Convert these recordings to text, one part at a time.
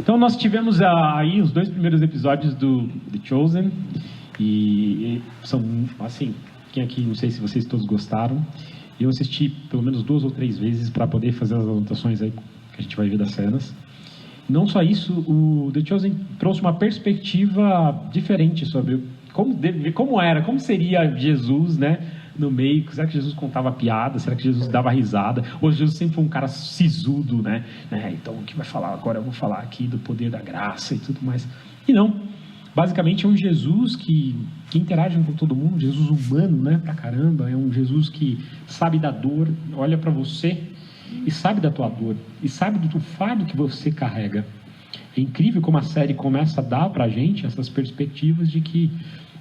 Então nós tivemos aí os 2 primeiros episódios do The Chosen, e são, assim, quem aqui, não sei se vocês todos gostaram, eu assisti pelo menos 2 ou 3 vezes para poder fazer as anotações aí que a gente vai ver das cenas. Não só isso, o The Chosen trouxe uma perspectiva diferente sobre como seria Jesus, né, no meio. Será que Jesus contava piada? Será que Jesus dava risada? Ou Jesus sempre foi um cara sisudo, né? Então, o que vai falar agora? Eu vou falar aqui do poder da graça e tudo mais. E não. Basicamente, é um Jesus que interage com todo mundo, Jesus humano, né, pra caramba. É um Jesus que sabe da dor, olha para você e sabe da tua dor, e sabe do fardo que você carrega. É incrível como a série começa a dar pra gente essas perspectivas de que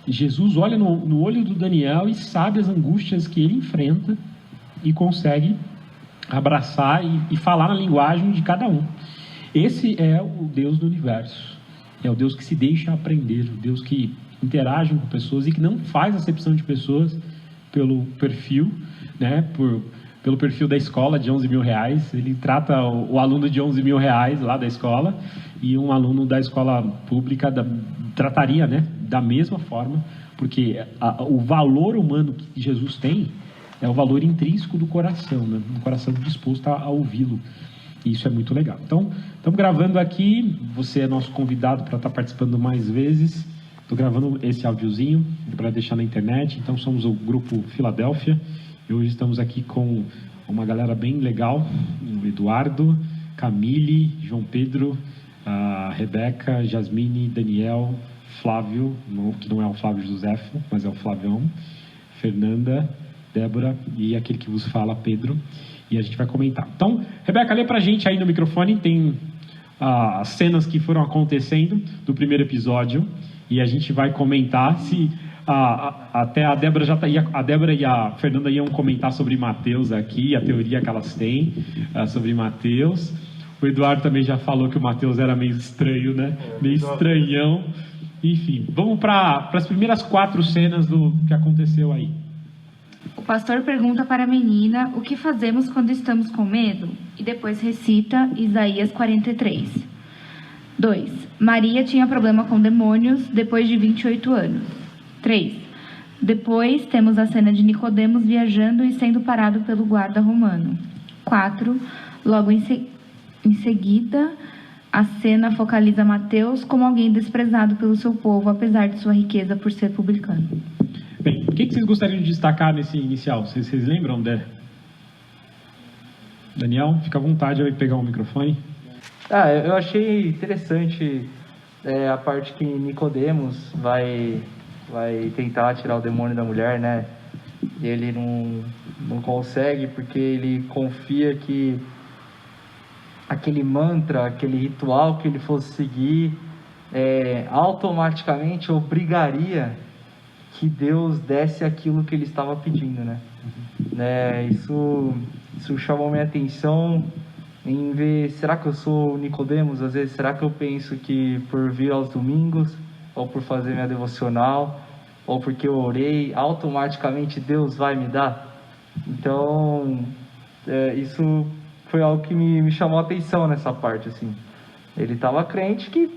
Jesus olha no olho do Daniel e sabe as angústias que ele enfrenta e consegue abraçar e falar na linguagem de cada um. Esse é o Deus do universo. É o Deus que se deixa aprender, o Deus que interage com pessoas e que não faz acepção de pessoas pelo perfil, né, pelo perfil da escola de R$11.000. Ele trata o aluno de R$11.000 lá da escola e um aluno da escola pública trataria, né, da mesma forma, porque o valor humano que Jesus tem é o valor intrínseco do coração, né, um coração disposto a ouvi-lo. E isso é muito legal. Então, estamos gravando aqui, você é nosso convidado para estar participando mais vezes. Estou gravando esse áudiozinho para deixar na internet. Então, somos o grupo Filadélfia. E hoje estamos aqui com uma galera bem legal, o Eduardo, Camille, João Pedro, a Rebeca, Jasmine, Daniel, Flávio, que não é o Flávio Joséfo, mas é o Flavião, Fernanda, Débora e aquele que vos fala, Pedro, e a gente vai comentar. Então, Rebeca, lê pra gente aí no microfone, tem as cenas que foram acontecendo do primeiro episódio, e a gente vai comentar se... até a Débora a Débora e a Fernanda iam comentar sobre Mateus aqui, a teoria que elas têm sobre Mateus. O Eduardo também já falou que o Mateus era meio estranho, né? Meio estranhão. Enfim, vamos para as primeiras 4 cenas do que aconteceu aí. O pastor pergunta para a menina o que fazemos quando estamos com medo e depois recita Isaías 43. 2. Maria tinha problema com demônios depois de 28 anos. 3. Depois temos a cena de Nicodemos viajando e sendo parado pelo guarda romano. 4. Logo em seguida, a cena focaliza Mateus como alguém desprezado pelo seu povo, apesar de sua riqueza por ser publicano. Bem, o que vocês gostariam de destacar nesse inicial? Vocês lembram, Daniel, fica à vontade, vai pegar o microfone. Eu achei interessante a parte que Nicodemos vai tentar tirar o demônio da mulher, né? E ele não consegue porque ele confia que aquele mantra, aquele ritual que ele fosse seguir automaticamente obrigaria que Deus desse aquilo que ele estava pedindo, né? Isso chamou minha atenção em ver, será que eu sou Nicodemos? Às vezes, será que eu penso que por vir aos domingos, ou por fazer minha devocional, ou porque eu orei, automaticamente Deus vai me dar? Então, isso foi algo que me chamou a atenção nessa parte, assim. Ele estava crente que,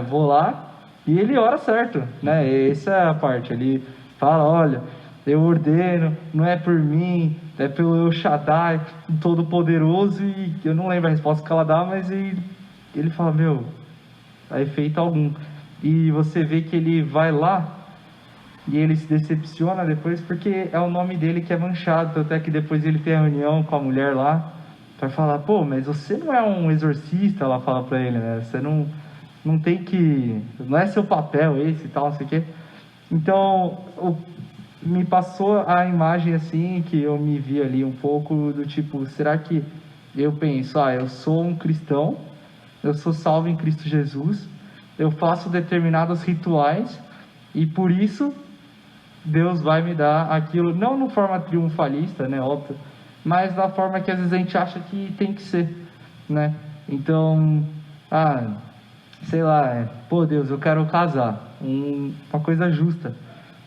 vou lá, e ele ora certo, né? Essa é a parte, ele fala, olha, eu ordeno, não é por mim, é pelo El Shaddai, Todo-Poderoso, e eu não lembro a resposta que ela dá, mas ele fala, meu, a efeito algum. E você vê que ele vai lá e ele se decepciona depois porque é o nome dele que é manchado. Até que depois ele tem a reunião com a mulher lá para falar, pô, mas você não é um exorcista, ela fala para ele, né? Você não tem que... não é seu papel esse e tal, não sei o quê. Então, me passou a imagem assim, que eu me vi ali um pouco do tipo, será que eu penso, eu sou um cristão, eu sou salvo em Cristo Jesus, eu faço determinados rituais e por isso Deus vai me dar aquilo, não de forma triunfalista, né, óbvio, mas da forma que às vezes a gente acha que tem que ser, né? Então, sei lá, pô Deus, eu quero casar, uma coisa justa,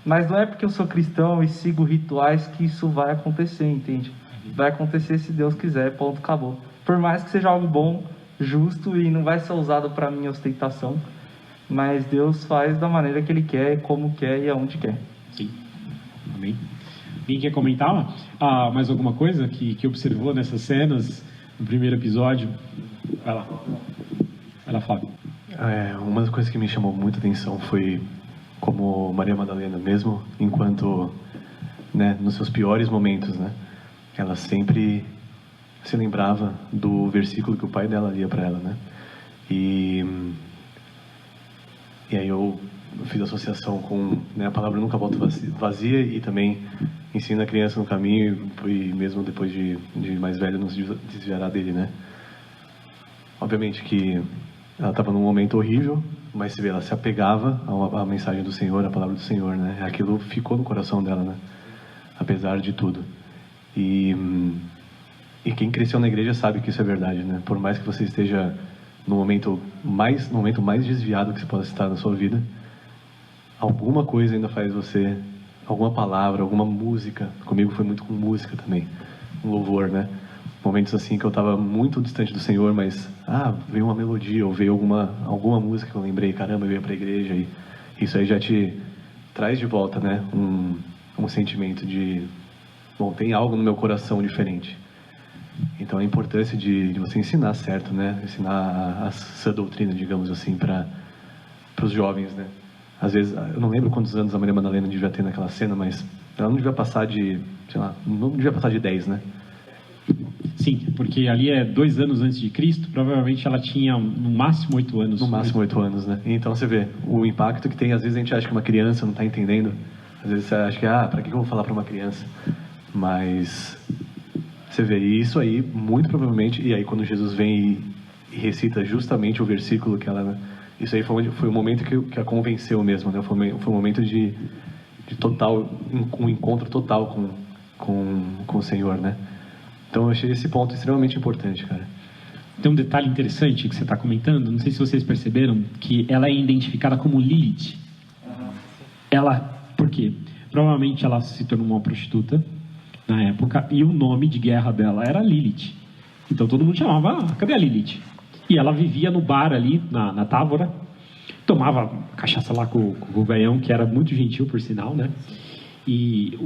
mas não é porque eu sou cristão e sigo rituais que isso vai acontecer, entende? Vai acontecer se Deus quiser, ponto, acabou. Por mais que seja algo bom, justo e não vai ser usado para minha ostentação, mas Deus faz da maneira que Ele quer, como quer e aonde quer. Sim. Amém. Alguém quer comentar mais alguma coisa que observou nessas cenas no primeiro episódio? Vai lá. Vai lá, Flávio. Uma das coisas que me chamou muita atenção foi como Maria Madalena, mesmo enquanto, né, nos seus piores momentos, né, ela sempre se lembrava do versículo que o pai dela lia para ela, né? E aí eu fiz associação com, né, a palavra nunca volta vazia, e também ensina a criança no caminho, e mesmo depois de mais velho não se desviará dele, né? Obviamente que ela estava num momento horrível, mas você vê, ela se apegava à mensagem do Senhor, à palavra do Senhor, né? Aquilo ficou no coração dela, né? Apesar de tudo. E quem cresceu na igreja sabe que isso é verdade, né? Por mais que você esteja no momento mais desviado que você possa estar na sua vida, alguma coisa ainda faz você, alguma palavra, alguma música. Comigo foi muito com música também, um louvor, né? Momentos assim que eu estava muito distante do Senhor, mas veio uma melodia ou veio alguma música que eu lembrei, caramba, eu ia para a igreja, e isso aí já te traz de volta, né? Um sentimento de, bom, tem algo no meu coração diferente. Então a importância de você ensinar certo, né? Ensinar a sã doutrina, digamos assim, para os jovens, né? Às vezes, eu não lembro quantos anos a Maria Madalena devia ter naquela cena, mas ela não devia passar de, sei lá, não devia passar de 10, né? Sim, porque ali é 2 anos antes de Cristo, provavelmente ela tinha no máximo 8 anos. No máximo 8 anos, né? Então você vê o impacto que tem. Às vezes a gente acha que uma criança não está entendendo. Às vezes você acha que, para que eu vou falar para uma criança? Mas você vê isso aí, muito provavelmente, e aí quando Jesus vem e recita justamente o versículo que ela... Isso aí foi o momento que a convenceu mesmo, né? Foi um momento de total, um encontro total com o Senhor, né? Então eu achei esse ponto extremamente importante, cara. Tem um detalhe interessante que você está comentando, não sei se vocês perceberam, que ela é identificada como Lilith. Por quê? Provavelmente ela se tornou uma prostituta na época, e o nome de guerra dela era Lilith. Então todo mundo chamava, cadê a Lilith? E ela vivia no bar ali, na Távora, tomava cachaça lá com o velhão, que era muito gentil, por sinal, né? E,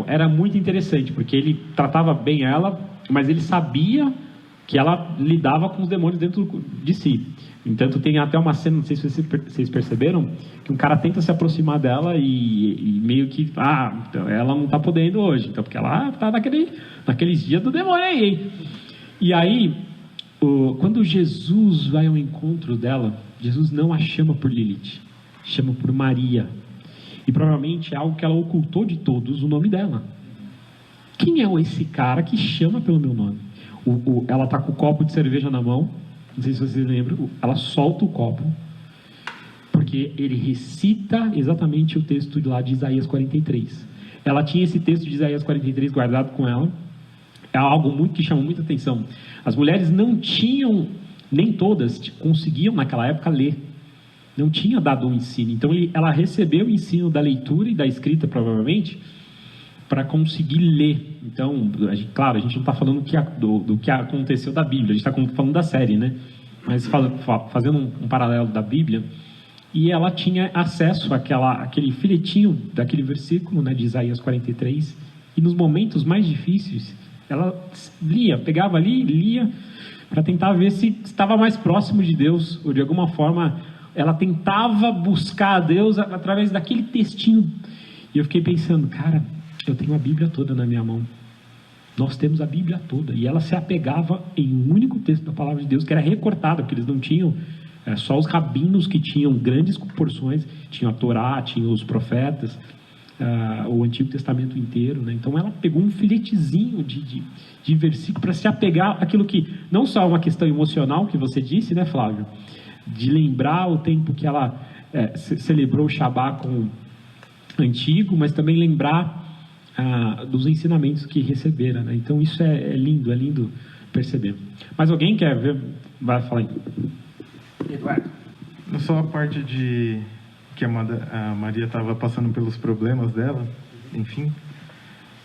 era muito interessante, porque ele tratava bem ela, mas ele sabia que ela lidava com os demônios dentro de si. Entanto, tem até uma cena, não sei se vocês perceberam, que um cara tenta se aproximar dela e meio que, ela não está podendo hoje, então, porque ela está naqueles dias do demônio aí, hein? E aí, quando Jesus vai ao encontro dela, Jesus não a chama por Lilith, chama por Maria. E provavelmente é algo que ela ocultou de todos, o nome dela. Quem é esse cara que chama pelo meu nome? Ela está com o copo de cerveja na mão, não sei se vocês lembram, ela solta o copo, porque ele recita exatamente o texto lá de Isaías 43. Ela tinha esse texto de Isaías 43 guardado com ela. É algo que chama muita atenção. As mulheres não tinham, nem todas conseguiam naquela época ler. Não tinha dado um ensino. Então ela recebeu o ensino da leitura e da escrita, provavelmente, para conseguir ler. Então, claro, a gente não está falando do que aconteceu da Bíblia, a gente está falando da série, né? Mas fazendo um paralelo da Bíblia, e ela tinha acesso àquele filetinho daquele versículo, né, de Isaías 43, e nos momentos mais difíceis, ela pegava ali e lia, para tentar ver se estava mais próximo de Deus, ou de alguma forma ela tentava buscar a Deus através daquele textinho. E eu fiquei pensando, cara, eu tenho a Bíblia toda na minha mão. Nós temos a Bíblia toda. E ela se apegava em um único texto da palavra de Deus, que era recortado, porque eles não tinham, só os rabinos que tinham grandes porções, tinham a Torá, tinham os profetas, o Antigo Testamento inteiro, né? Então ela pegou um filetezinho de versículo para se apegar àquilo que, não só uma questão emocional que você disse, né, Flávio? De lembrar o tempo que ela celebrou o Shabá com antigo, mas também lembrar dos ensinamentos que receberam, né? Então isso é lindo perceber. Mas alguém quer ver? Vai falar aí. Eduardo. Só a parte de que a Maria estava passando pelos problemas dela, enfim.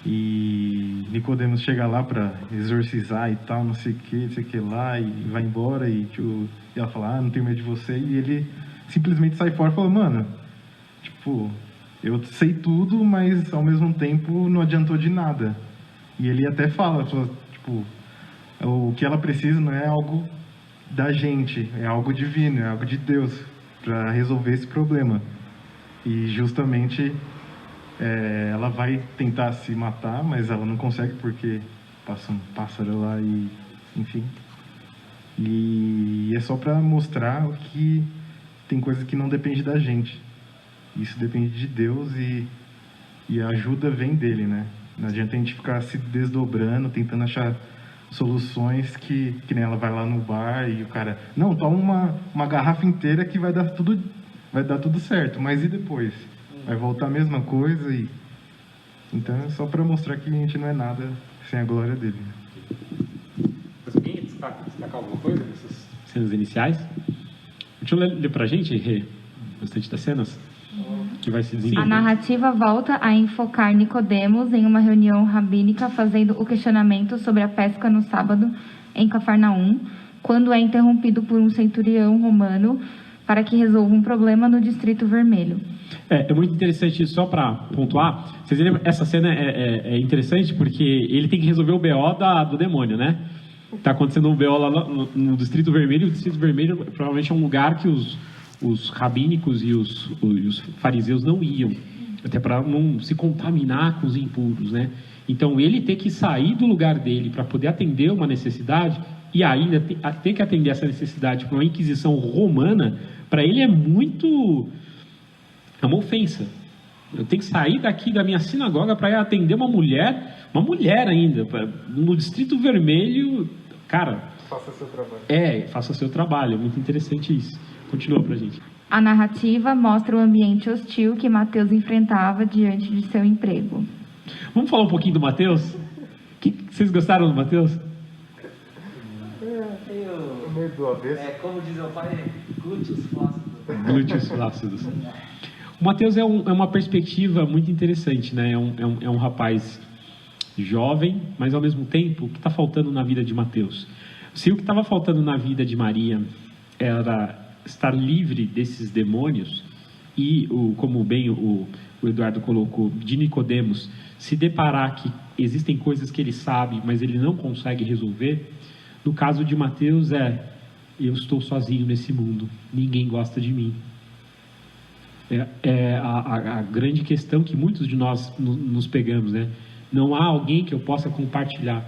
E Nicodemos chega lá para exorcizar e tal, não sei o que lá, e vai embora, e ela fala, não tenho medo de você, e ele simplesmente sai fora e fala, mano, tipo, eu sei tudo, mas ao mesmo tempo não adiantou de nada. E ele até fala, tipo, o que ela precisa não é algo da gente, é algo divino, é algo de Deus, para resolver esse problema. E justamente ela vai tentar se matar, mas ela não consegue porque passa um pássaro lá e, enfim. E é só para mostrar que tem coisas que não depende da gente. Isso depende de Deus e a ajuda vem dele, né? Não adianta a gente ficar se desdobrando, tentando achar soluções que nem ela vai lá no bar e o cara, não, toma uma garrafa inteira que vai dar tudo certo, mas e depois? Vai voltar a mesma coisa e... Então é só para mostrar que a gente não é nada sem a glória dele. Mas alguém destacar alguma coisa nessas cenas iniciais? Deixa eu ler pra gente, Rê, bastante das cenas que vai se desenvolver. A narrativa volta a enfocar Nicodemos em uma reunião rabínica fazendo o questionamento sobre a pesca no sábado em Cafarnaum, quando é interrompido por um centurião romano para que resolva um problema no Distrito Vermelho. É muito interessante isso, só para pontuar. Vocês lembram? Essa cena é interessante porque ele tem que resolver o BO do demônio, né? Tá acontecendo um BO lá no Distrito Vermelho. O Distrito Vermelho provavelmente é um lugar que os rabínicos e os fariseus não iam, até para não se contaminar com os impuros, né? Então ele ter que sair do lugar dele para poder atender uma necessidade e ainda ter que atender essa necessidade por uma inquisição romana, para ele é uma ofensa. Eu tenho que sair daqui da minha sinagoga para ir atender uma mulher ainda, no Distrito Vermelho, cara. Faça seu trabalho. Faça seu trabalho, é muito interessante isso. Continua pra gente. A narrativa mostra o ambiente hostil que Mateus enfrentava diante de seu emprego. Vamos falar um pouquinho do Mateus? Vocês gostaram do Mateus? Como diz meu pai, glúteos flácidos. Glúteos flácidos. O Mateus é uma perspectiva muito interessante, né? É um rapaz jovem, mas ao mesmo tempo, o que está faltando na vida de Mateus? Se o que estava faltando na vida de Maria era estar livre desses demônios e, como bem o Eduardo colocou, de Nicodemos, se deparar que existem coisas que ele sabe, mas ele não consegue resolver, no caso de Mateus eu estou sozinho nesse mundo, ninguém gosta de mim. A grande questão que muitos de nós nos pegamos, né? Não há alguém que eu possa compartilhar.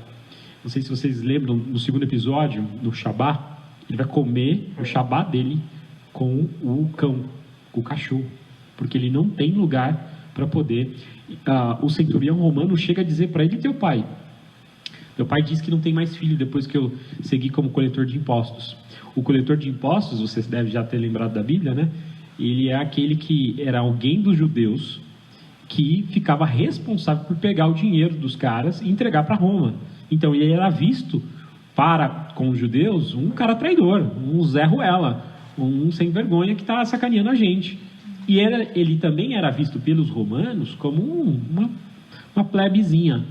Não sei se vocês lembram, no segundo episódio, no Shabá, ele vai comer o Shabá dele com o cão, com o cachorro, porque ele não tem lugar para poder... o centurião romano chega a dizer para ele, teu pai diz que não tem mais filho depois que eu segui como coletor de impostos. O coletor de impostos, vocês devem já ter lembrado da Bíblia, né? Ele é aquele que era alguém dos judeus que ficava responsável por pegar o dinheiro dos caras e entregar para Roma. Então ele era visto com os judeus um cara traidor, um Zé Ruela, um sem vergonha que está sacaneando a gente. E ele também era visto pelos romanos como uma plebezinha,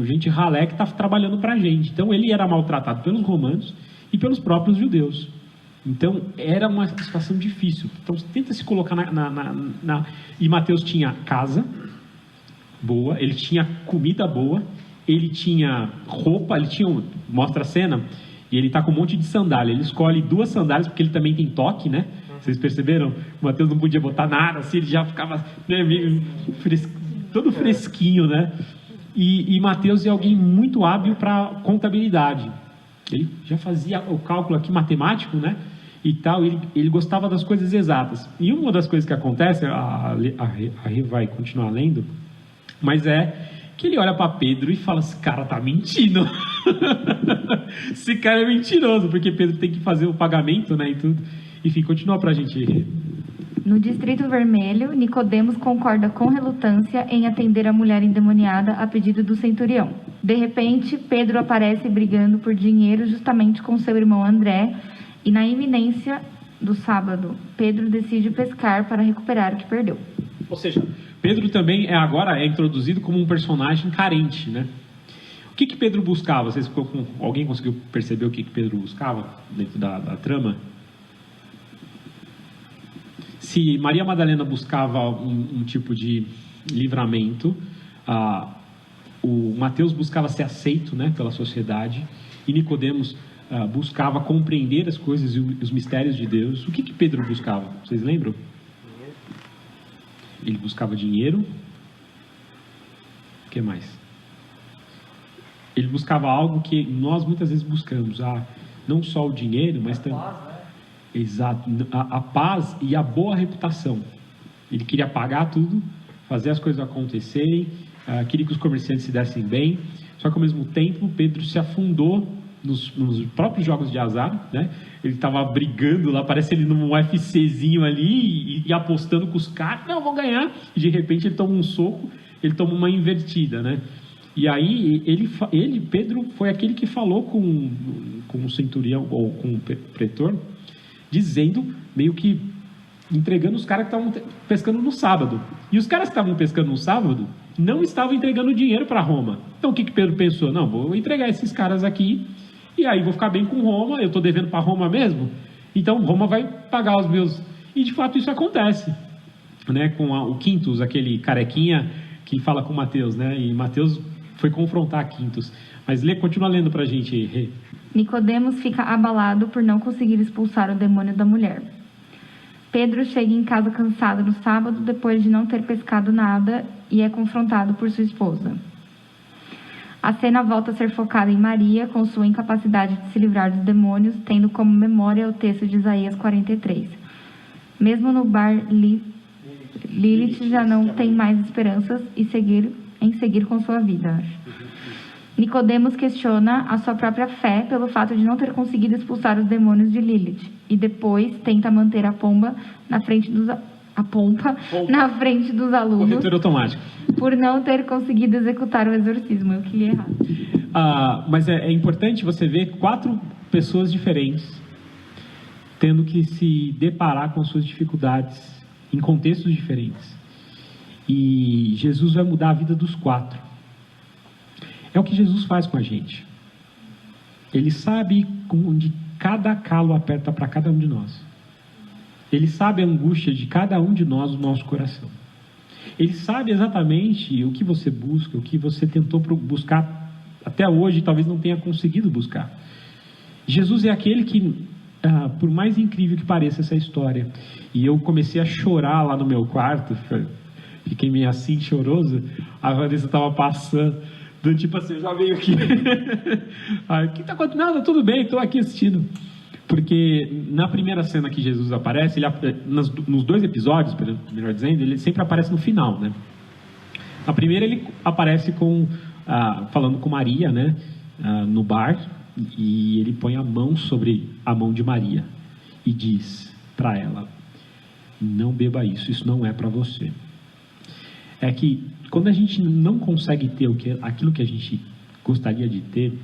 gente ralé que está trabalhando para a gente. Então ele era maltratado pelos romanos e pelos próprios judeus. Então era uma situação difícil. Então tenta se colocar E Mateus tinha casa boa, ele tinha comida boa, ele tinha roupa, mostra a cena, e ele está com um monte de sandália. Ele escolhe 2 sandálias, porque ele também tem toque, né? Vocês perceberam? O Mateus não podia botar nada, assim, ele já ficava, né, meio todo fresquinho, né? E Mateus é alguém muito hábil para contabilidade. Ele já fazia o cálculo aqui matemático, né? E tal, ele gostava das coisas exatas. E uma das coisas que acontece, a Rê vai continuar lendo, mas que ele olha para Pedro e fala, esse cara tá mentindo. Esse cara é mentiroso, porque Pedro tem que fazer o pagamento, né, e tudo. Enfim, continua pra gente, Rê. No Distrito Vermelho, Nicodemos concorda com relutância em atender a mulher endemoniada a pedido do centurião. De repente, Pedro aparece brigando por dinheiro justamente com seu irmão André, e na iminência do sábado, Pedro decide pescar para recuperar o que perdeu. Ou seja, Pedro também agora é introduzido como um personagem carente, né? O que Pedro buscava? Alguém conseguiu perceber o que Pedro buscava dentro da trama? Se Maria Madalena buscava um tipo de livramento, o Mateus buscava ser aceito, né, pela sociedade, e Nicodemos buscava compreender as coisas e os mistérios de Deus. O que Pedro buscava? Vocês lembram? Ele buscava dinheiro. O que mais? Ele buscava algo que nós muitas vezes buscamos, não só o dinheiro, mas também exato, a paz e a boa reputação. Ele queria pagar tudo, fazer as coisas acontecerem, queria que os comerciantes se dessem bem, só que ao mesmo tempo Pedro se afundou nos próprios jogos de azar, né? Ele estava brigando lá, parece ele num UFCzinho ali e apostando com os caras, não, vão ganhar, e de repente ele toma um soco, ele toma uma invertida, né? E aí Pedro foi aquele que falou com o centurião ou com o pretor, dizendo, meio que entregando os caras que estavam pescando no sábado. E os caras que estavam pescando no sábado não estavam entregando dinheiro para Roma. Então o que Pedro pensou? Não, vou entregar esses caras aqui e aí vou ficar bem com Roma, eu estou devendo para Roma mesmo, então Roma vai pagar os meus... E de fato isso acontece, né? Com o Quintus, aquele carequinha que fala com Mateus, né? E Mateus foi confrontar Quintus. Mas continua lendo para a gente, Rê. Nicodemos fica abalado por não conseguir expulsar o demônio da mulher. Pedro chega em casa cansado no sábado, depois de não ter pescado nada, e é confrontado por sua esposa. A cena volta a ser focada em Maria, com sua incapacidade de se livrar dos demônios, tendo como memória o texto de Isaías 43. Mesmo no bar, Lilith já não tem mais esperanças em seguir com sua vida. Nicodemos questiona a sua própria fé pelo fato de não ter conseguido expulsar os demônios de Lilith, e depois tenta manter a pompa na frente dos alunos. Corretor automático. Por não ter conseguido executar o exorcismo. Eu que li errado. Mas é importante você ver 4 pessoas diferentes tendo que se deparar com suas dificuldades em contextos diferentes. E Jesus vai mudar a vida dos 4. É o que Jesus faz com a gente. Ele sabe onde cada calo aperta para cada um de nós. Ele sabe a angústia de cada um de nós no nosso coração. Ele sabe exatamente o que você busca, o que você tentou buscar até hoje e talvez não tenha conseguido buscar. Jesus é aquele que, por mais incrível que pareça essa história, e eu comecei a chorar lá no meu quarto, fiquei meio assim, choroso, a Vanessa estava passando, do tipo assim, já veio aqui. O que está acontecendo? Nada, tudo bem, estou aqui assistindo. Porque na primeira cena que Jesus aparece, nos 2 episódios, melhor dizendo, ele sempre aparece no final, né? Na primeira ele aparece falando com Maria, né? No bar, e ele põe a mão sobre a mão de Maria e diz para ela: não beba isso não é para você. É que quando a gente não consegue ter aquilo que a gente gostaria de ter,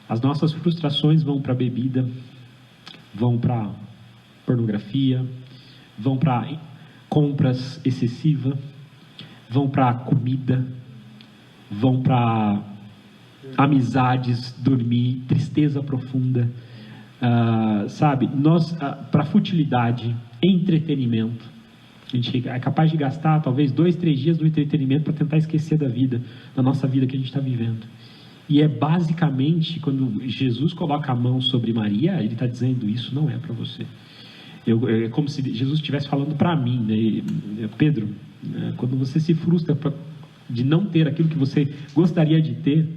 as nossas frustrações vão para a bebida, vão para pornografia, vão para compras excessivas, vão para comida, vão para amizades, dormir, tristeza profunda, para futilidade, entretenimento. A gente é capaz de gastar talvez 2, 3 dias no entretenimento para tentar esquecer da nossa vida que a gente está vivendo. E é basicamente, quando Jesus coloca a mão sobre Maria, ele está dizendo: isso não é para você. É como se Jesus estivesse falando para mim, né? Pedro, quando você se frustra de não ter aquilo que você gostaria de ter,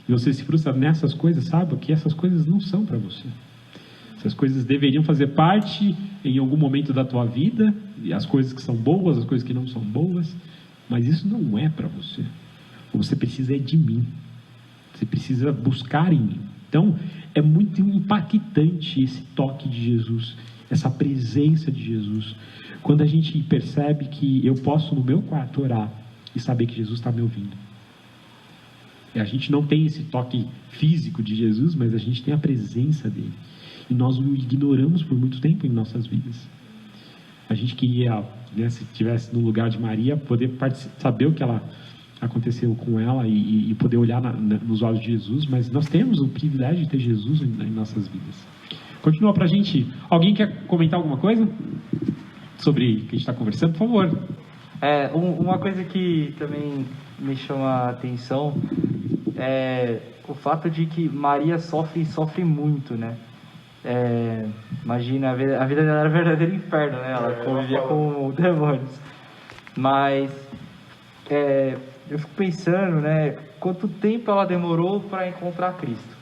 e você se frustra nessas coisas, sabe que essas coisas não são para você. Essas coisas deveriam fazer parte em algum momento da tua vida, e as coisas que são boas, as coisas que não são boas, mas isso não é para você. O que você precisa é de mim. Você precisa buscar em mim. Então, é muito impactante esse toque de Jesus, essa presença de Jesus. Quando a gente percebe que eu posso no meu quarto orar e saber que Jesus está me ouvindo. A gente não tem esse toque físico de Jesus, mas a gente tem a presença dele. E nós o ignoramos por muito tempo em nossas vidas. A gente queria, né, se estivesse no lugar de Maria, poder saber o que aconteceu com ela e poder olhar nos olhos de Jesus, mas nós temos o privilégio de ter Jesus em nossas vidas. Continua para a gente. Alguém quer comentar alguma coisa sobre o que a gente está conversando? Por favor. Uma coisa que também me chama a atenção é o fato de que Maria sofre muito, né? Imagina, a vida dela era um verdadeiro inferno, né? Ela convivia com demônios. Mas eu fico pensando, né? Quanto tempo ela demorou para encontrar Cristo.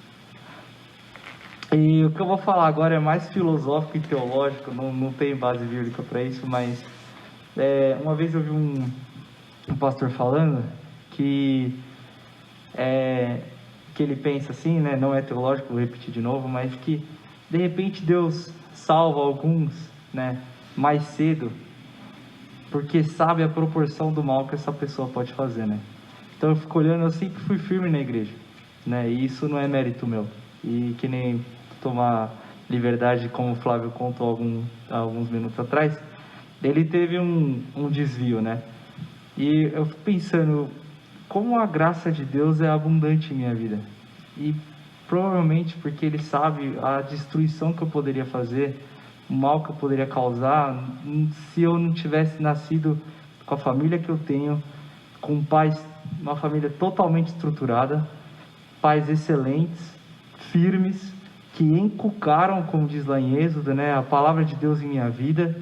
E o que eu vou falar agora é mais filosófico e teológico, não tem base bíblica para isso, mas uma vez eu vi um pastor falando que ele pensa assim, né? Não é teológico, vou repetir de novo, mas que de repente Deus salva alguns, né, mais cedo, porque sabe a proporção do mal que essa pessoa pode fazer, né? Então eu fico olhando, eu sempre fui firme na igreja, né? E isso não é mérito meu. E que nem tomar liberdade, como o Flávio contou alguns minutos atrás, ele teve um desvio, né? E eu fico pensando como a graça de Deus é abundante em minha vida. E provavelmente porque Ele sabe a destruição que eu poderia fazer, o mal que eu poderia causar, se eu não tivesse nascido com a família que eu tenho, com pais, uma família totalmente estruturada, pais excelentes, firmes, que encucaram, como diz lá em Êxodo, né, a palavra de Deus em minha vida.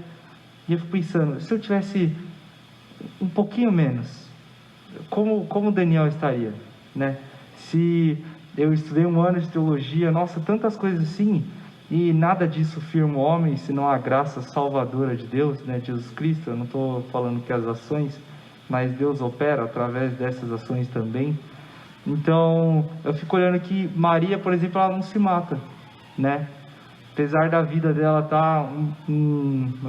E eu fico pensando, se eu tivesse um pouquinho menos, como Daniel estaria, né? Se eu estudei 1 ano de teologia, nossa, tantas coisas assim, e nada disso firma o homem, senão a graça salvadora de Deus, né, Jesus Cristo. Eu não estou falando que as ações, mas Deus opera através dessas ações também. Então, eu fico olhando que Maria, por exemplo, ela não se mata, né? Apesar da vida dela estar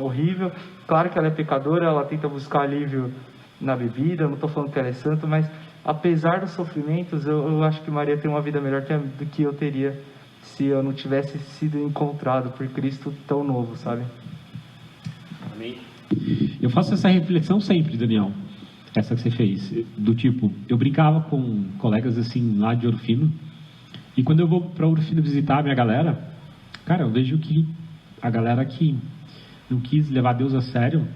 horrível, claro que ela é pecadora, ela tenta buscar alívio na bebida, não estou falando que ela é santa, mas apesar dos sofrimentos, eu acho que Maria tem uma vida melhor do que eu teria se eu não tivesse sido encontrado por Cristo tão novo, sabe? Amém. Eu faço essa reflexão sempre, Daniel, essa que você fez, do tipo, eu brincava com colegas assim lá de Ouro Fino, e quando eu vou para Ouro Fino visitar a minha galera, cara, eu vejo que a galera que não quis levar Deus a sério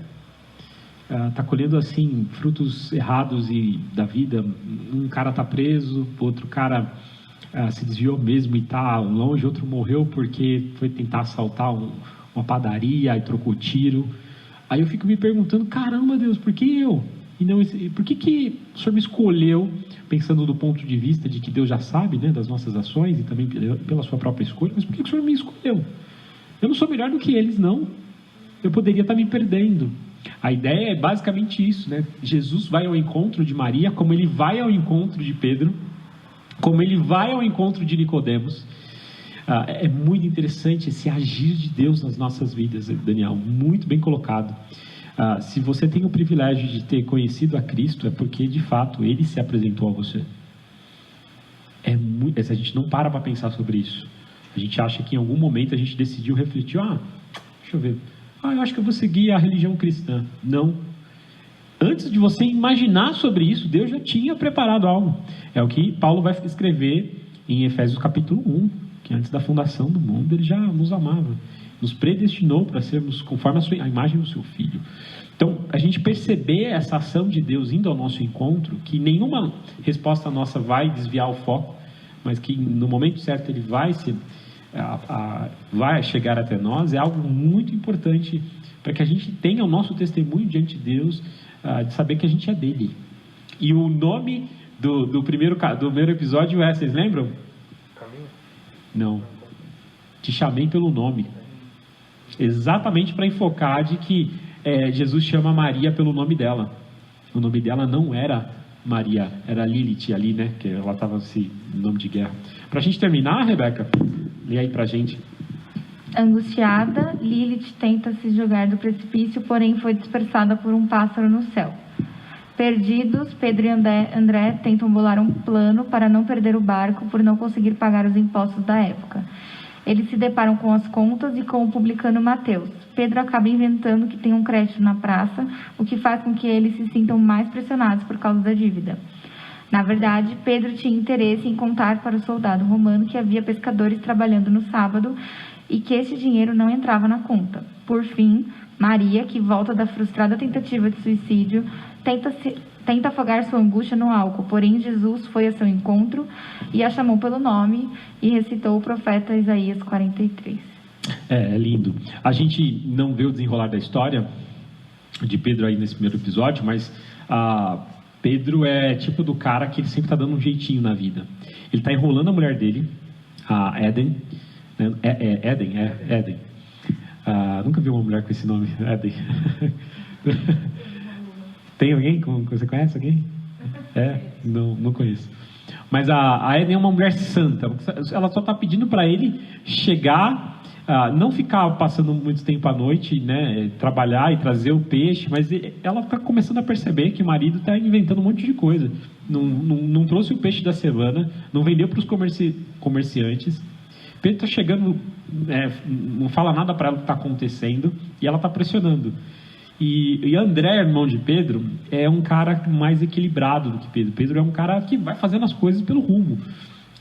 está colhendo assim frutos errados da vida. Um cara está preso, outro cara se desviou mesmo e está longe, outro morreu porque foi tentar assaltar uma padaria e trocou tiro. Aí eu fico me perguntando, caramba Deus, por que eu? E não, por que o Senhor me escolheu, pensando do ponto de vista de que Deus já sabe, né, das nossas ações e também pela sua própria escolha, mas por que o Senhor me escolheu? Eu não sou melhor do que eles, não. Eu poderia estar me perdendo. A ideia é basicamente isso, né? Jesus vai ao encontro de Maria, como ele vai ao encontro de Pedro, como ele vai ao encontro de Nicodemos. É muito interessante esse agir de Deus nas nossas vidas, Daniel, muito bem colocado. Se você tem o privilégio de ter conhecido a Cristo, é porque de fato ele se apresentou a você. A gente não para pensar sobre isso. A gente acha que em algum momento a gente decidiu refletir, deixa eu ver, eu acho que eu vou seguir a religião cristã. Não. Antes de você imaginar sobre isso, Deus já tinha preparado algo. É o que Paulo vai escrever em Efésios capítulo 1, que antes da fundação do mundo ele já nos amava. Nos predestinou para sermos conforme a imagem do seu Filho. Então, a gente perceber essa ação de Deus indo ao nosso encontro, que nenhuma resposta nossa vai desviar o foco, mas que no momento certo ele vai chegar até nós, é algo muito importante para que a gente tenha o nosso testemunho diante de Deus, de saber que a gente é dele. E o nome do primeiro episódio é, vocês lembram? Caminho? Não. Te chamei pelo nome. Exatamente para enfocar de que Jesus chama Maria pelo nome dela. O nome dela não era Maria, era Lilith ali, né? Que ela estava assim, nome de guerra. Para a gente terminar, Rebeca, lê aí para a gente. Angustiada, Lilith tenta se jogar do precipício, porém foi dispersada por um pássaro no céu. Perdidos, Pedro e André tentam bolar um plano para não perder o barco por não conseguir pagar os impostos da época. Eles se deparam com as contas e com o publicano Mateus. Pedro acaba inventando que tem um crédito na praça, o que faz com que eles se sintam mais pressionados por causa da dívida. Na verdade, Pedro tinha interesse em contar para o soldado romano que havia pescadores trabalhando no sábado e que esse dinheiro não entrava na conta. Por fim, Maria, que volta da frustrada tentativa de suicídio, tenta afogar sua angústia no álcool, porém Jesus foi a seu encontro e a chamou pelo nome e recitou o profeta Isaías 43. É lindo. A gente não vê o desenrolar da história de Pedro aí nesse primeiro episódio, mas Pedro é tipo do cara que ele sempre está dando um jeitinho na vida. Ele está enrolando a mulher dele, a Eden, né? Eden. Nunca vi uma mulher com esse nome, Eden. Tem alguém? Você conhece alguém? Não conheço. Mas a Eden é uma mulher santa. Ela só está pedindo para ele chegar, não ficar passando muito tempo à noite, né, trabalhar e trazer o peixe, mas ela está começando a perceber que o marido está inventando um monte de coisa. Não trouxe o peixe da semana, não vendeu para os comerciantes. Pedro está chegando, não fala nada para ela o que está acontecendo, e ela está pressionando. E André, irmão de Pedro, é um cara mais equilibrado do que Pedro. Pedro é um cara que vai fazendo as coisas pelo rumo.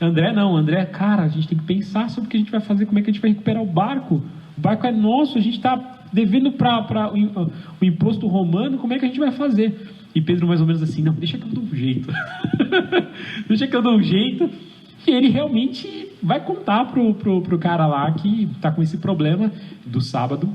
André não, André, cara, a gente tem que pensar sobre o que a gente vai fazer, como é que a gente vai recuperar o barco. O barco é nosso, a gente está devendo para o imposto romano, como é que a gente vai fazer? E Pedro mais ou menos assim, não, deixa que eu dou um jeito. Deixa que eu dou um jeito. E ele realmente vai contar pro cara lá que está com esse problema do sábado.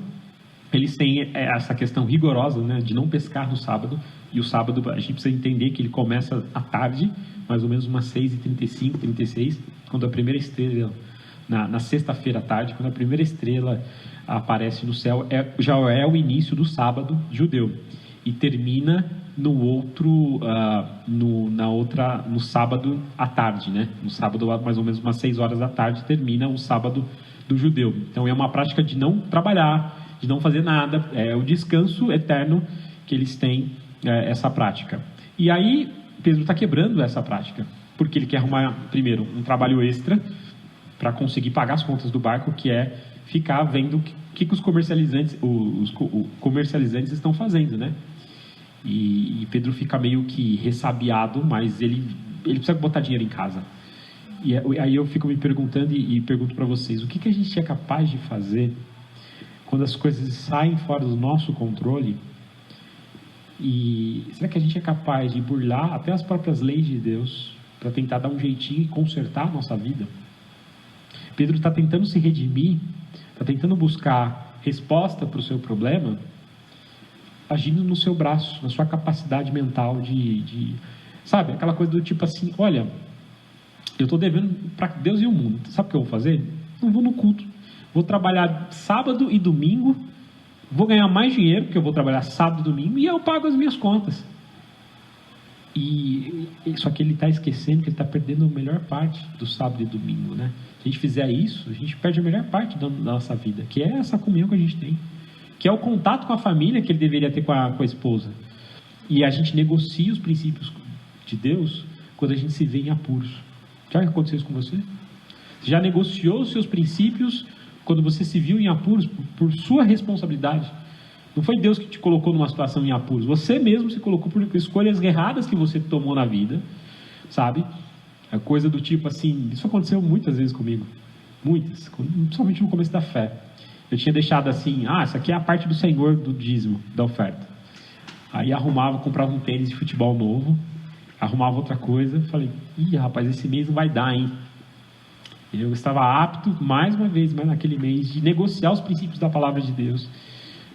Eles têm essa questão rigorosa, né, de não pescar no sábado. E o sábado a gente precisa entender que ele começa à tarde, mais ou menos umas 6h35, 36, quando a primeira estrela, na sexta-feira à tarde, quando a primeira estrela aparece no céu, já é o início do sábado judeu. E termina no sábado à tarde, né? No sábado, mais ou menos umas 6 horas da tarde, termina o sábado do judeu. Então é uma prática de não trabalhar, de não fazer nada, é o descanso eterno que eles têm, essa prática. E aí Pedro está quebrando essa prática, porque ele quer arrumar, primeiro, um trabalho extra para conseguir pagar as contas do barco, que é ficar vendo o que os comercializantes estão fazendo, né? E Pedro fica meio que ressabiado, mas ele precisa botar dinheiro em casa. E aí eu fico me perguntando e pergunto para vocês, o que a gente é capaz de fazer quando as coisas saem fora do nosso controle? E será que a gente é capaz de burlar até as próprias leis de Deus para tentar dar um jeitinho e consertar a nossa vida? Pedro está tentando se redimir, está tentando buscar resposta para o seu problema, agindo no seu braço, na sua capacidade mental sabe, aquela coisa do tipo assim, olha, eu estou devendo para Deus e o mundo, sabe o que eu vou fazer? Não vou no culto, vou trabalhar sábado e domingo, vou ganhar mais dinheiro, porque eu vou trabalhar sábado e domingo, e eu pago as minhas contas. Só que ele está esquecendo que ele está perdendo a melhor parte do sábado e domingo, né? Se a gente fizer isso, a gente perde a melhor parte da nossa vida, que é essa comunhão que a gente tem, que é o contato com a família que ele deveria ter com a esposa. E a gente negocia os princípios de Deus quando a gente se vê em apuros. Já aconteceu isso com você? Você já negociou os seus princípios quando você se viu em apuros por sua responsabilidade? Não foi Deus que te colocou numa situação em apuros. Você mesmo se colocou por escolhas erradas que você tomou na vida, sabe? A coisa do tipo assim, isso aconteceu muitas vezes comigo. Muitas, principalmente no começo da fé. Eu tinha deixado assim, essa aqui é a parte do Senhor do dízimo, da oferta. Aí comprava um tênis de futebol novo, arrumava outra coisa, falei, rapaz, esse mês não vai dar, hein? Eu estava apto, mais uma vez, naquele mês, de negociar os princípios da palavra de Deus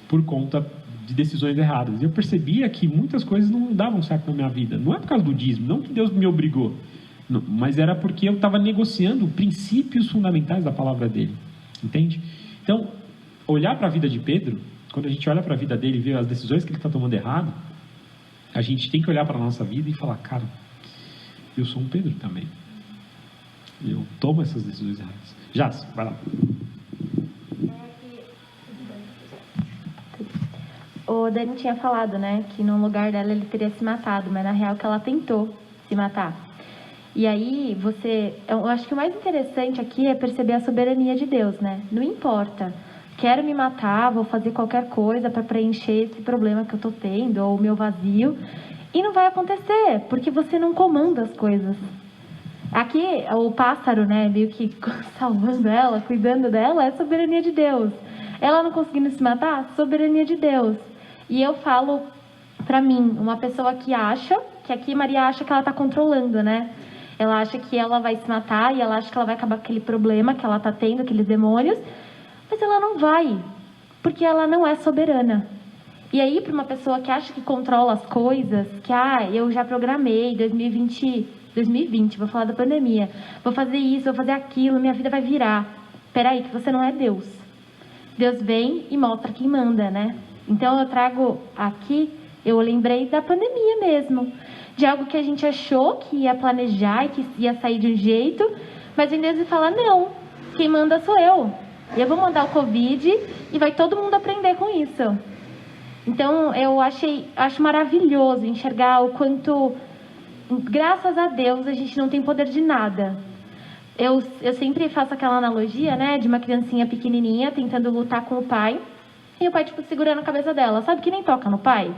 por conta de decisões erradas. Eu percebia que muitas coisas não davam certo na minha vida. Não é por causa do dízimo, não que Deus me obrigou, não, mas era porque eu estava negociando princípios fundamentais da palavra dele. Entende? Então, olhar para a vida de Pedro, quando a gente olha para a vida dele e vê as decisões que ele está tomando errado, a gente tem que olhar para a nossa vida e falar, cara, eu sou um Pedro também. Eu tomo essas decisões erradas. Jás, vai lá. O Dani tinha falado, né, que no lugar dela ele teria se matado, mas na real que ela tentou se matar. E aí, eu acho que o mais interessante aqui é perceber a soberania de Deus, né? Não importa. Quero me matar, vou fazer qualquer coisa para preencher esse problema que eu tô tendo, ou o meu vazio. E não vai acontecer, porque você não comanda as coisas. Aqui, o pássaro, né, meio que salvando ela, cuidando dela, é soberania de Deus. Ela não conseguindo se matar, soberania de Deus. E eu falo, pra mim, uma pessoa que acha, que aqui Maria acha que ela tá controlando, né? Ela acha que ela vai se matar e ela acha que ela vai acabar com aquele problema que ela tá tendo, aqueles demônios. Mas ela não vai, porque ela não é soberana. E aí, para uma pessoa que acha que controla as coisas, que eu já programei 2020, vou falar da pandemia, vou fazer isso, vou fazer aquilo, minha vida vai virar. Peraí, que você não é Deus. Deus vem e mostra quem manda, né? Então eu trago aqui, eu lembrei da pandemia mesmo, de algo que a gente achou que ia planejar e que ia sair de um jeito, mas vem Deus e fala, não, quem manda sou eu. E eu vou mandar o Covid e vai todo mundo aprender com isso. Então, eu acho maravilhoso enxergar o quanto, graças a Deus, a gente não tem poder de nada. Eu sempre faço aquela analogia, né, de uma criancinha pequenininha tentando lutar com o pai e o pai, tipo, segurando a cabeça dela. Sabe que nem toca no pai?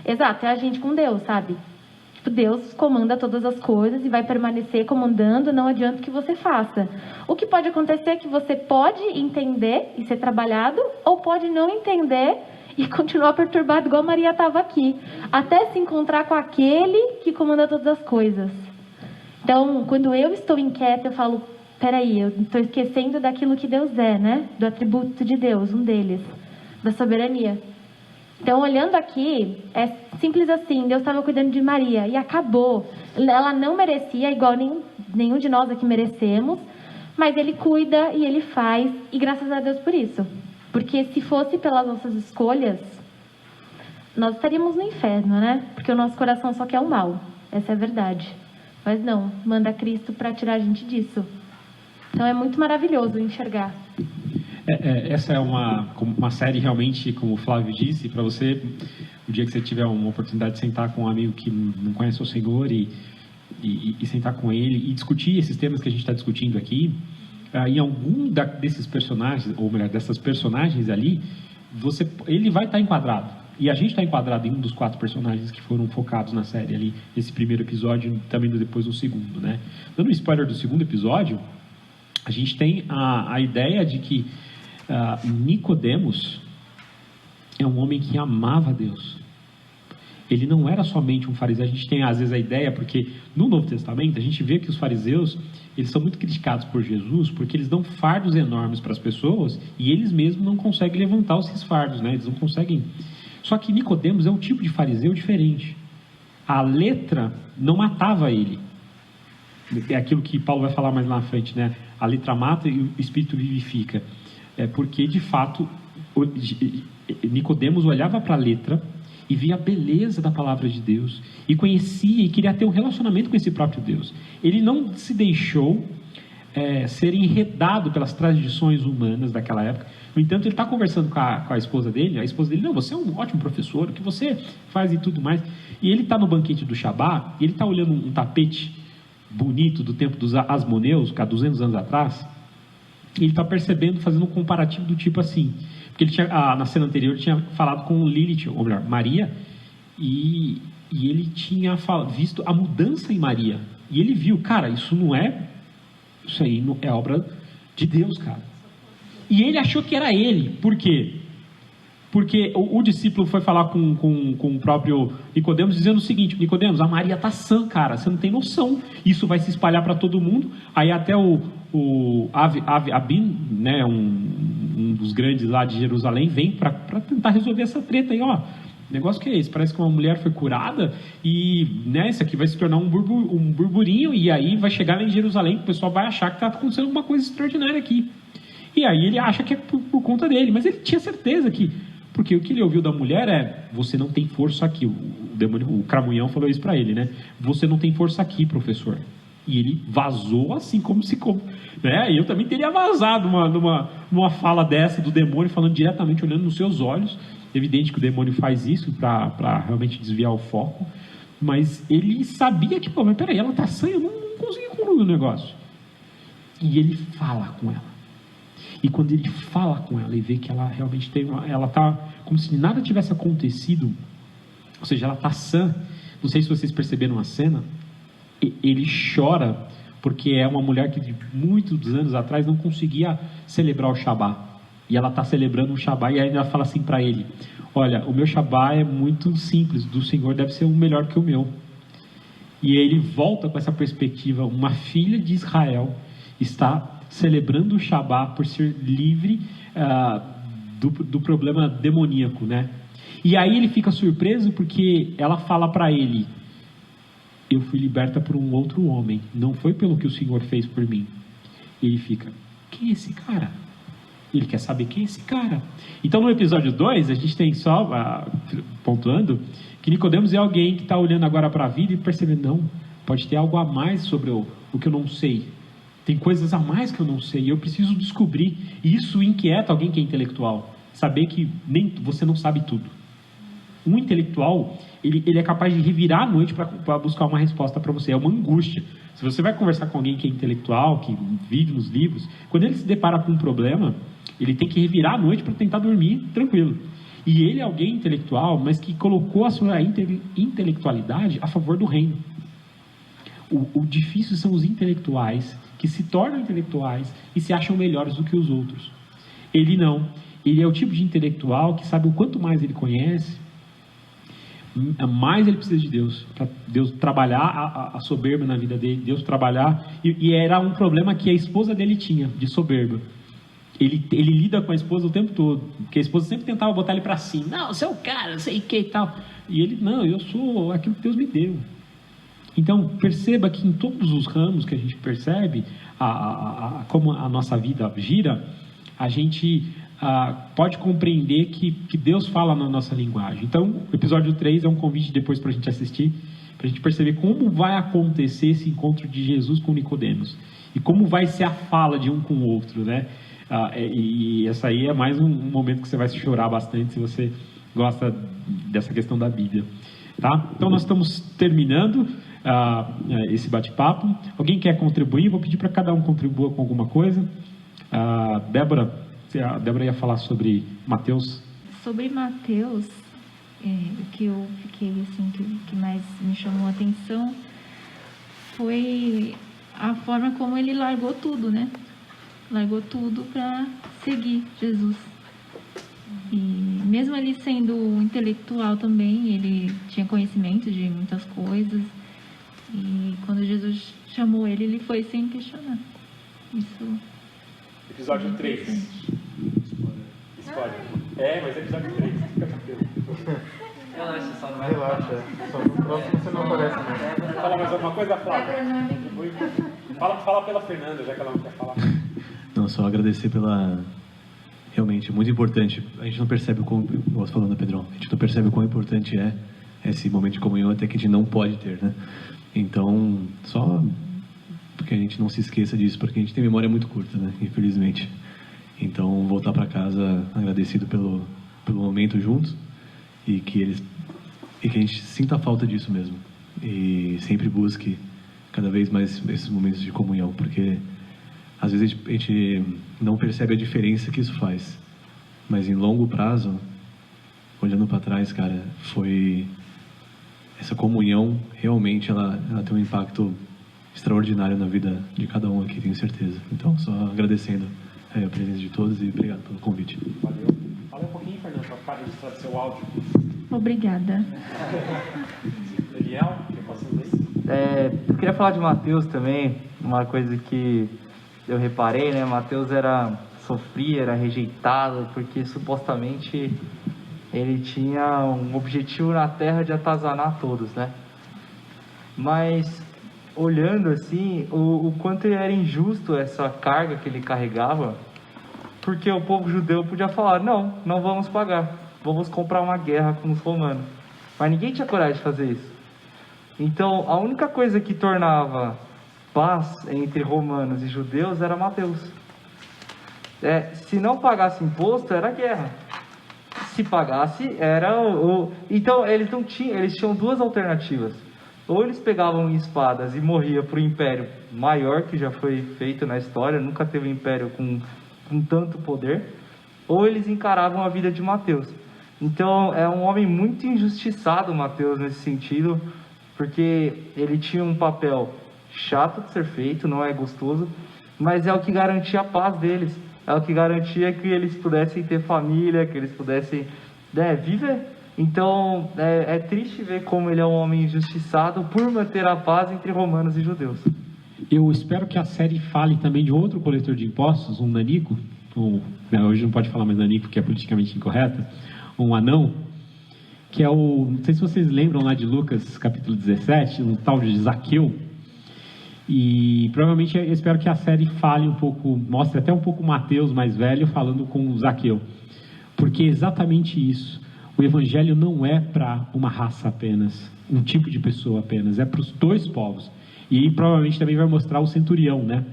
Exato, é a gente com Deus, sabe? Tipo, Deus comanda todas as coisas e vai permanecer comandando, não adianta o que você faça. O que pode acontecer é que você pode entender e ser trabalhado, ou pode não entender e continuar perturbado igual a Maria estava aqui, até se encontrar com aquele que comanda todas as coisas. Então, quando eu estou inquieta, eu falo, peraí, eu estou esquecendo daquilo que Deus é, né? Do atributo de Deus, um deles, da soberania. Então, olhando aqui, é simples assim, Deus estava cuidando de Maria e acabou. Ela não merecia, igual nenhum de nós aqui merecemos, mas Ele cuida e Ele faz, e graças a Deus por isso. Porque se fosse pelas nossas escolhas, nós estaríamos no inferno, né? Porque o nosso coração só quer o mal, essa é a verdade. Mas não, manda Cristo para tirar a gente disso. Então é muito maravilhoso enxergar. Essa é uma série realmente, como o Flávio disse, para você, o dia que você tiver uma oportunidade de sentar com um amigo que não conhece o Senhor e sentar com ele e discutir esses temas que a gente está discutindo aqui, em algum desses personagens, ou melhor, dessas personagens ali, ele vai estar enquadrado. E a gente está enquadrado em um dos 4 personagens que foram focados na série ali, esse primeiro episódio e também depois no segundo, né? Dando um spoiler do segundo episódio, a gente tem a ideia de que Nicodemos é um homem que amava Deus. Ele não era somente um fariseu. A gente tem às vezes a ideia, porque no Novo Testamento a gente vê que os fariseus, eles são muito criticados por Jesus, porque eles dão fardos enormes para as pessoas e eles mesmos não conseguem levantar esses fardos, né? Eles não conseguem. Só que Nicodemos é um tipo de fariseu diferente. A letra não matava ele. É aquilo que Paulo vai falar mais lá na frente, né? A letra mata e o Espírito vivifica. Porque, de fato, Nicodemos olhava para a letra e via a beleza da palavra de Deus e conhecia e queria ter um relacionamento com esse próprio Deus. Ele não se deixou ser enredado pelas tradições humanas daquela época. No entanto, ele está conversando com a esposa dele. A esposa dele, não, você é um ótimo professor, o que você faz e tudo mais. E ele está no banquete do Shabá e ele está olhando um tapete bonito do tempo dos Asmoneus, há 200 anos atrás. E ele está percebendo, fazendo um comparativo do tipo assim, porque ele na cena anterior ele tinha falado com Lilith, ou melhor, Maria, e ele tinha visto a mudança em Maria, e ele viu, cara, isso aí não é obra de Deus, cara. E ele achou que era ele. Por quê? Porque o discípulo foi falar com o próprio Nicodemos, dizendo o seguinte: Nicodemos, a Maria está sã, cara, você não tem noção, isso vai se espalhar para todo mundo. Aí até o Abin, né, um dos grandes lá de Jerusalém, vem para tentar resolver essa treta aí, ó. O negócio que é esse? Parece que uma mulher foi curada e, né, isso aqui vai se tornar um burburinho, e aí vai chegar lá em Jerusalém, o pessoal vai achar que está acontecendo alguma coisa extraordinária aqui. E aí ele acha que é por conta dele, mas ele tinha certeza que... Porque o que ele ouviu da mulher é: você não tem força aqui. O demônio, o cramunhão falou isso para ele, né? Você não tem força aqui, professor. E ele vazou assim, como se... né? Eu também teria vazado numa fala dessa do demônio, falando diretamente, olhando nos seus olhos. Evidente que o demônio faz isso para realmente desviar o foco. Mas ele sabia que, pô, mas peraí, ela está sã, eu não consegui concluir o negócio. E ele fala com ela. E quando ele fala com ela e vê que ela realmente ela está como se nada tivesse acontecido, ou seja, ela está sã. Não sei se vocês perceberam a cena. Ele chora porque é uma mulher que de muitos anos atrás não conseguia celebrar o Shabá. E ela está celebrando o Shabá e aí ela fala assim para ele: olha, o meu Shabá é muito simples, do Senhor deve ser o melhor que o meu. E ele volta com essa perspectiva. Uma filha de Israel está celebrando o Shabá por ser livre do problema demoníaco, né? E aí ele fica surpreso porque ela fala para ele: eu fui liberta por um outro homem, não foi pelo que o Senhor fez por mim. E ele fica: quem é esse cara? Ele quer saber quem é esse cara. Então no episódio 2, a gente tem só, pontuando, que Nicodemos é alguém que está olhando agora para a vida e percebendo: não, pode ter algo a mais sobre o que eu não sei. Tem coisas a mais que eu não sei e eu preciso descobrir. E isso inquieta alguém que é intelectual. Saber que nem você não sabe tudo. Um intelectual, ele é capaz de revirar a noite para buscar uma resposta para você. É uma angústia. Se você vai conversar com alguém que é intelectual, que vive nos livros, quando ele se depara com um problema, ele tem que revirar a noite para tentar dormir tranquilo. E ele é alguém intelectual, mas que colocou a sua intelectualidade a favor do reino. O difícil são os intelectuais que se tornam intelectuais e se acham melhores do que os outros. Ele não. Ele é o tipo de intelectual que sabe o quanto mais ele conhece, mais ele precisa de Deus, para Deus trabalhar a soberba na vida dele, Deus trabalhar, e era um problema que a esposa dele tinha, de soberba. Ele lida com a esposa o tempo todo, porque a esposa sempre tentava botar ele para cima: não, você é o cara, não sei o que e tal, e ele: não, eu sou aquilo que Deus me deu. Então perceba que em todos os ramos que a gente percebe como a nossa vida gira, a gente pode compreender que Deus fala na nossa linguagem. Então, o episódio 3 é um convite depois para a gente assistir, para a gente perceber como vai acontecer esse encontro de Jesus com Nicodemos, e como vai ser a fala de um com o outro, né? E essa aí é mais um momento que você vai chorar bastante, se você gosta dessa questão da Bíblia. Tá? Então, nós estamos terminando esse bate-papo. Alguém quer contribuir? Vou pedir para cada um contribua com alguma coisa. Débora, a Débora ia falar sobre Mateus. Sobre Mateus, o que eu fiquei assim, que mais me chamou a atenção foi a forma como ele largou tudo, né? Largou tudo para seguir Jesus. E mesmo ele sendo intelectual também, ele tinha conhecimento de muitas coisas. E quando Jesus chamou ele, ele foi sem questionar. Isso. Episódio 3. Spoiler. Mas episódio 3. Fica tranquilo. Relaxa, só não vai. Relaxa, só no próximo você não aparece mais. Fala mais alguma coisa, Flávio? Fala pela Fernanda, já que ela não quer falar. Não, só agradecer pela... Realmente, muito importante. A gente não percebe o quão... Gosto falando, Pedrão. A gente não percebe o quão importante é esse momento de comunhão, até que a gente não pode ter, né? Então, só porque a gente não se esqueça disso, porque a gente tem memória muito curta, né? Infelizmente. Então, voltar para casa agradecido pelo momento juntos e que a gente sinta a falta disso mesmo. E sempre busque cada vez mais esses momentos de comunhão, porque às vezes a gente não percebe a diferença que isso faz. Mas em longo prazo, olhando para trás, cara, foi... Essa comunhão, realmente, ela tem um impacto extraordinário na vida de cada um aqui, tenho certeza. Então, só agradecendo a presença de todos e obrigado pelo convite. Valeu. Fala um pouquinho, Fernando, para registrar seu áudio. Obrigada. Daniel, quer passar isso? Eu queria falar de Mateus também, uma coisa que eu reparei, né? Mateus sofria, era rejeitado, porque supostamente ele tinha um objetivo na terra de atazanar todos, né? Mas, olhando assim, o quanto era injusto essa carga que ele carregava, porque o povo judeu podia falar: não vamos pagar, vamos comprar uma guerra com os romanos. Mas ninguém tinha coragem de fazer isso. Então, a única coisa que tornava paz entre romanos e judeus era Mateus. Se não pagasse imposto, era guerra. Se pagasse, era Então, eles tinham duas alternativas. ou eles pegavam espadas e morria para o império maior que já foi feito na história, nunca teve um império com tanto poder, ou eles encaravam a vida de Mateus. Então é um homem muito injustiçado, Mateus, nesse sentido, porque ele tinha um papel chato de ser feito, não é gostoso, mas é o que garantia a paz deles, é o que garantia que eles pudessem ter família, que eles pudessem viver. Então é triste ver como ele é um homem injustiçado por manter a paz entre romanos e judeus. Eu espero que a série fale também de outro coletor de impostos, um nanico, hoje não pode falar mais nanico porque é politicamente incorreto, um anão, que é não sei se vocês lembram lá de Lucas capítulo 17, um tal de Zaqueu, e provavelmente eu espero que a série fale um pouco, mostre até um pouco Mateus mais velho falando com o Zaqueu, porque é exatamente isso. O evangelho não é para uma raça apenas, um tipo de pessoa apenas, é para os dois povos. E provavelmente também vai mostrar o centurião, né?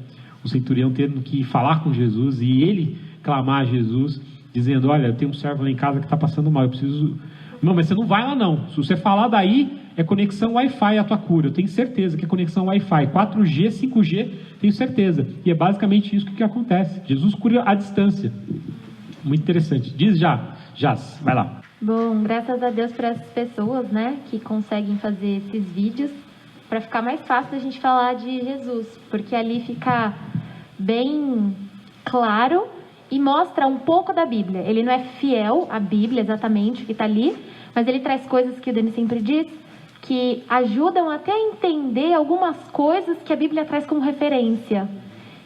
O centurião tendo que falar com Jesus e ele clamar a Jesus, dizendo: olha, eu tenho um servo lá em casa que está passando mal, eu preciso... Não, mas você não vai lá não. Se você falar daí, é conexão Wi-Fi a tua cura. Eu tenho certeza que é conexão Wi-Fi. 4G, 5G, tenho certeza. E é basicamente isso que acontece. Jesus cura à distância. Muito interessante. Diz Jaz, vai lá. Bom, graças a Deus por essas pessoas, né, que conseguem fazer esses vídeos para ficar mais fácil da gente falar de Jesus, porque ali fica bem claro e mostra um pouco da Bíblia. Ele não é fiel à Bíblia exatamente, que está ali, mas ele traz coisas que o Dani sempre diz, que ajudam até a entender algumas coisas que a Bíblia traz como referência.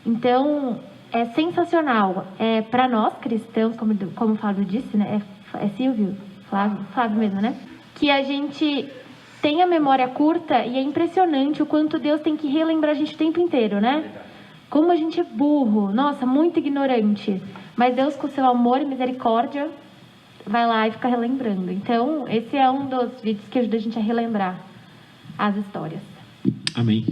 Então, é sensacional. Para nós cristãos, como o Flávio disse, né? É Silvio? Flávio mesmo, né? Que a gente tem a memória curta e é impressionante o quanto Deus tem que relembrar a gente o tempo inteiro, né? Como a gente é burro, nossa, muito ignorante. Mas Deus, com seu amor e misericórdia, vai lá e fica relembrando. Então, esse é um dos vídeos que ajuda a gente a relembrar as histórias. Amém.